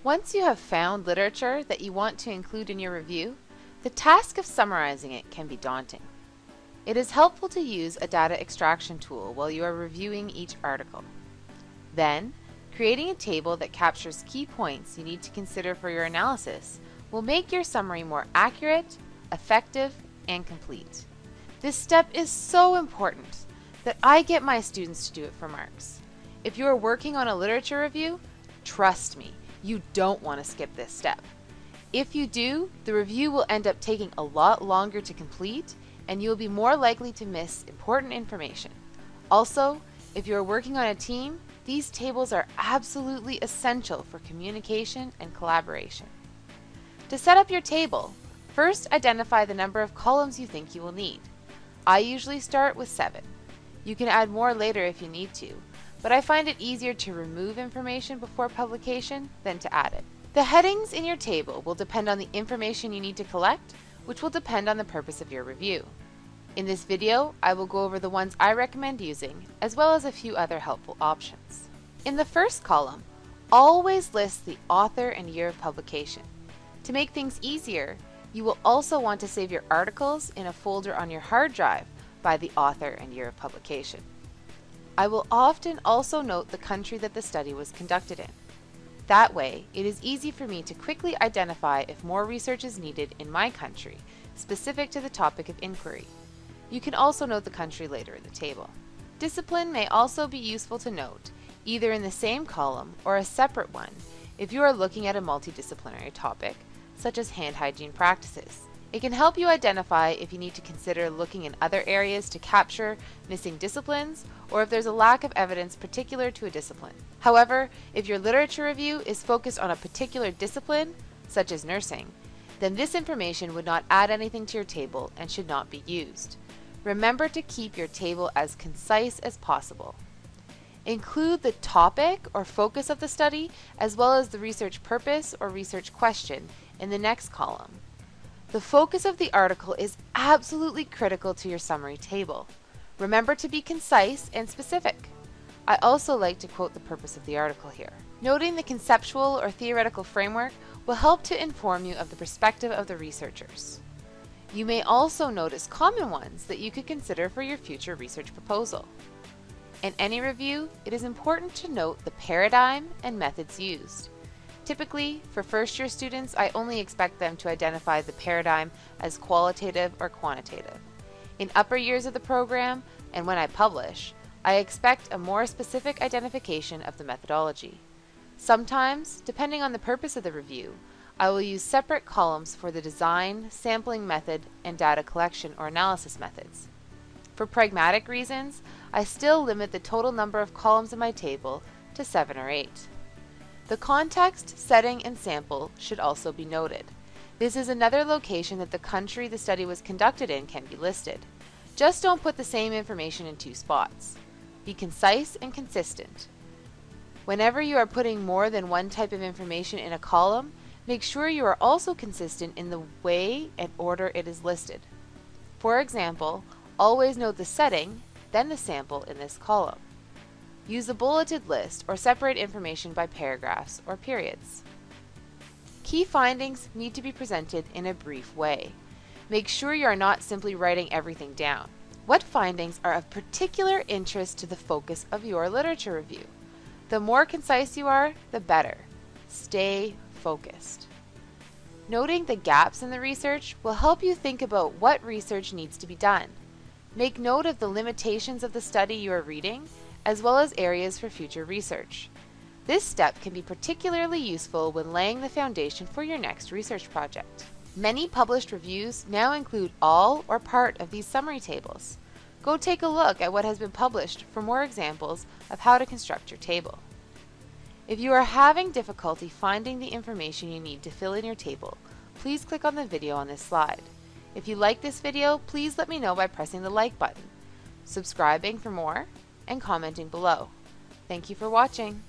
Once you have found literature that you want to include in your review, the task of summarizing it can be daunting. It is helpful to use a data extraction tool while you are reviewing each article. Then, creating a table that captures key points you need to consider for your analysis will make your summary more accurate, effective, and complete. This step is so important that I get my students to do it for marks. If you are working on a literature review, trust me, you don't want to skip this step. If you do, the review will end up taking a lot longer to complete, and you will be more likely to miss important information. Also, if you are working on a team, these tables are absolutely essential for communication and collaboration. To set up your table, first identify the number of columns you think you will need. I usually start with 7. You can add more later if you need to, but I find it easier to remove information before publication than to add it. The headings in your table will depend on the information you need to collect, which will depend on the purpose of your review. In this video, I will go over the ones I recommend using, as well as a few other helpful options. In the first column, always list the author and year of publication. To make things easier, you will also want to save your articles in a folder on your hard drive by the author and year of publication. I will often also note the country that the study was conducted in. That way, it is easy for me to quickly identify if more research is needed in my country, specific to the topic of inquiry. You can also note the country later in the table. Discipline may also be useful to note, either in the same column or a separate one if you are looking at a multidisciplinary topic, such as hand hygiene practices. It can help you identify if you need to consider looking in other areas to capture missing disciplines, or if there's a lack of evidence particular to a discipline. However, if your literature review is focused on a particular discipline, such as nursing, then this information would not add anything to your table and should not be used. Remember to keep your table as concise as possible. Include the topic or focus of the study, as well as the research purpose or research question in the next column. The focus of the article is absolutely critical to your summary table. Remember to be concise and specific. I also like to quote the purpose of the article here. Noting the conceptual or theoretical framework will help to inform you of the perspective of the researchers. You may also notice common ones that you could consider for your future research proposal. In any review, it is important to note the paradigm and methods used. Typically, for first-year students, I only expect them to identify the paradigm as qualitative or quantitative. In upper years of the program, and when I publish, I expect a more specific identification of the methodology. Sometimes, depending on the purpose of the review, I will use separate columns for the design, sampling method, and data collection or analysis methods. For pragmatic reasons, I still limit the total number of columns in my table to 7 or 8. The context, setting, and sample should also be noted. This is another location that the country the study was conducted in can be listed. Just don't put the same information in 2 spots. Be concise and consistent. Whenever you are putting more than one type of information in a column, make sure you are also consistent in the way and order it is listed. For example, always note the setting, then the sample in this column. Use a bulleted list or separate information by paragraphs or periods. Key findings need to be presented in a brief way. Make sure you are not simply writing everything down. What findings are of particular interest to the focus of your literature review? The more concise you are, the better. Stay focused. Noting the gaps in the research will help you think about what research needs to be done. Make note of the limitations of the study you are reading, as well as areas for future research. This step can be particularly useful when laying the foundation for your next research project. Many published reviews now include all or part of these summary tables. Go take a look at what has been published for more examples of how to construct your table. If you are having difficulty finding the information you need to fill in your table, please click on the video on this slide. If you like this video, please let me know by pressing the like button, subscribing for more, and commenting below. Thank you for watching.